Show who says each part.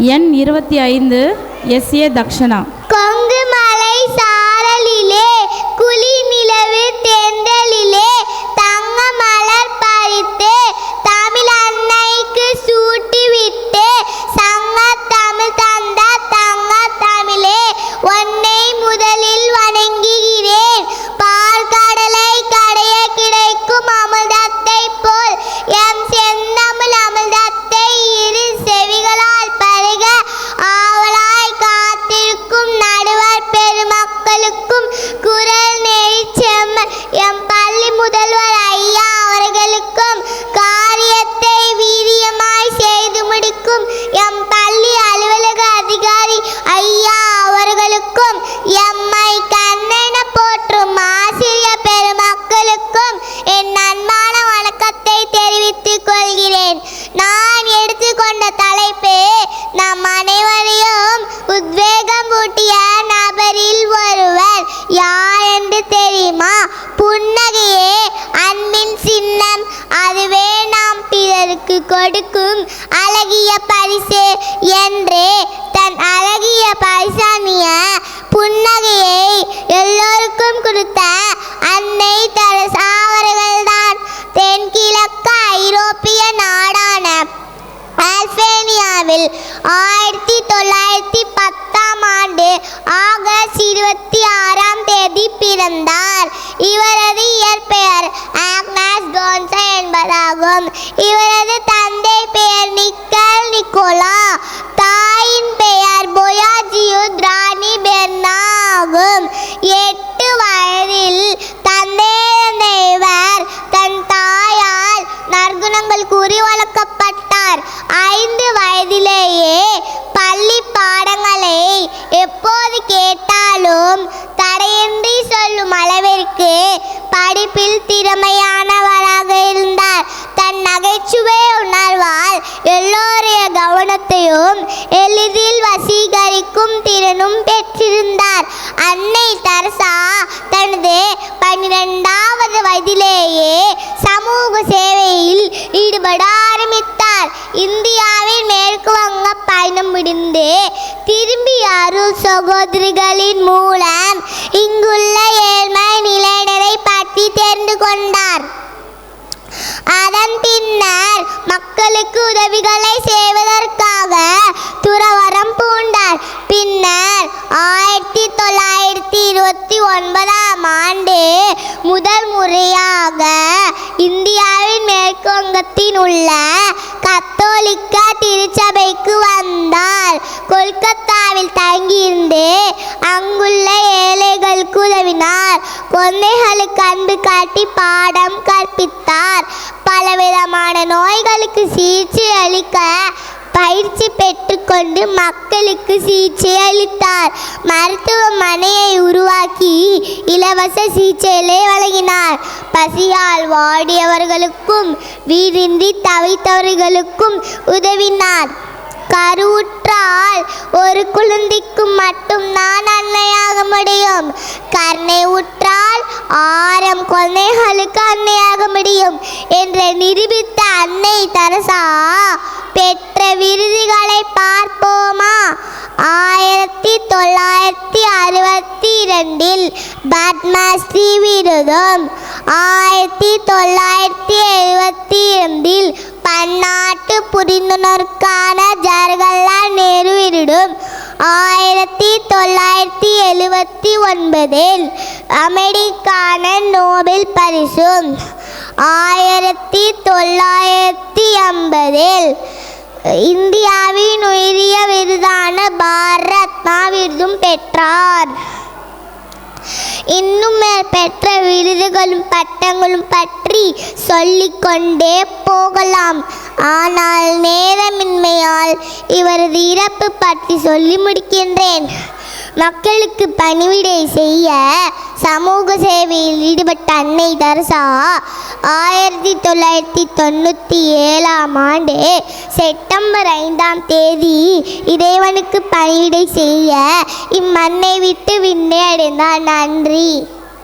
Speaker 1: எண் 25 எஸ்.ஏ. தக்ஷணா.
Speaker 2: கொங்கு மலை சாரலிலே குளி நிலவு தென்றலிலே தங்க மலர் பறித்து தமிழ் அன்னைக்கு சூட்டிவிட்டு சங்க தமிழ் தந்த தங்க தமிழே உன்னை முதலில் வணங்குகிறேன். பால்கடலை கடைய கிடைக்கும் அமிர்தத்தை போல் எம் செந்தமிழ் அமிர்தத்தை இரு செவிகளால் பருக ஆவலாய் காத்திருக்கும் நடுவர் பெருமக்களுக்கும் குரல் நெறி செம்மல் எம் பள்ளி முதல்வர் ஐயா அவர்களுக்கும் காரியத்தை வீரியமாய் செய்து முடிக்கும் எம் பள்ளி அலுவலக அதிகாரி ஐயா அவர்களுக்கும் எம்மை கண்ணென போற்றும் ஆசிரியர் பெருமக்களுக்கும் என் அன்பான வணக்கத்தை தெரிவித்துக் கொள்கிறேன். நான் எடுத்துக்கொண்ட தலைப்பு நம் அனைவரையும் உத்வேகம் ஊட்டிய நபரில் ஒருவர் யார் என்று தெரியுமா? புன்னகையே அன்பின் சின்னம், அதுவே நாம் பிறருக்கு கொடுக்கும் அழகிய பரிசு என்று தன் அழகிய பரிசானிய புன்னகையை எல்லோருக்கும் கொடுத்த அன்னை தெரசா அவர்கள்தான். தென்கிழக்கு ஐரோப்பிய நாடான அல்பேனியாவில் 1910ஆம் ஆண்டு ஆகஸ்ட் 26ஆம் தேதி பிறந்தார். இவரது இயற்பெயர் ஆக்னஸ் கோன்சா என்பதாகும். இவரது தந்தை பெயர் நிக்கல் நிக்கோலா, தாயின் பெயர் போயாஜியு ராணி பெர்னா ஆகும். 8 வயதில் தந்தையிழந்த இவர் தன் தாயால் நற்குணங்கள் கூறி வளர்க்கப்பட்டார். 5 வயதிலேயே பள்ளி பாடங்களை எப்போது கேட்டாலும் தடையின்றி சொல்லும் அளவிற்கு படிப்பில் திறமையானவராக இருந்தார். தன் நகைச்சுவை உணர்வால் எல்லோருடைய கவனத்தையும் எளிதில் வசீகரிக்கும் திறனும் பெற்றிருந்தார். அன்னை தெரசா தனது 12வது வயதிலேயே சமூக சேவையில் ஈடுபட ஆரம்பித்தார். இந்தியாவின் மேற்கு வங்க பயணம் முடிந்து திரும்பிய அருள் சகோதரிகளின் மூலம் இங்குள்ள ஏழ்மை நிலையினரை பற்றி தெரிந்து கொண்டார். அதன் பின்னர் மக்களுக்கு உதவிகளை செய்வதற்காக துறவறம் பூண்டார். பின்னர் 1929ஆம் ஆண்டு முதல் முறையாக இந்தியாவின் மேற்கு வங்கத்தில் உள்ள கத்தோலிக்க திருச்சபைக்கு வந்தார். கொல்கத்தாவில் தங்கியிருந்து அங்குள்ள ஏழைகளுக்கு உதவினார். குழந்தைகளுக்கு அன்பு காட்டி பாடம் கற்பித்தார். பலவிதமான நோய்களுக்கு சிகிச்சை அளிக்க பயிற்சி பெற்றுக்கொண்டு மக்களுக்கு சிகிச்சை அளித்தார். மருத்துவமனையை உருவாக்கி இலவச சிகிச்சைகளை வழங்கினார். பசியால் வாடியவர்களுக்கும் வீடின்றி தவித்தவர்களுக்கும் உதவினார். கருவுற்றால் ஒரு குழந்தைக்கு மட்டும்தான் அன்னையாக முடியும். கருணை உற்றால் 1000 குழந்தைகளுக்கு அன்னையாக முடியும் என்று நிரூபித்த அன்னை தெரசா பெற்ற விருதுகளை பார்ப்போமா? 1962இல் பத்மஸ்ரீ விருதும், 1972இல் பன்னாட்டு புரிந்துணர்வுக்கான ஜவஹர்லால் நேரு விருதும், 1979இல் அமெரிக்கான நோபல் பரிசும், 1980இல் இந்தியாவின் உயரிய விருதான பாரத் ரத்னா விருதும் பெற்றார். இன்னும் பெற்ற விருதுகளும் பட்டங்களும் பற்றி சொல்லிக்கொண்டே போகலாம். ஆனால் நேரமின்மையால் இவரது இறப்பு பற்றி சொல்லி முடிக்கின்றேன். மக்களுக்கு பணிவிடை செய்ய சமூக சேவையில் ஈடுபட்ட அன்னை தெரசா 1997ஆம் ஆண்டு செப்டம்பர் 5ஆம் தேதி இறைவனுக்கு பணிவிடை செய்ய இம்மண்ணை விட்டு விண்ணை அடைந்தார். நன்றி.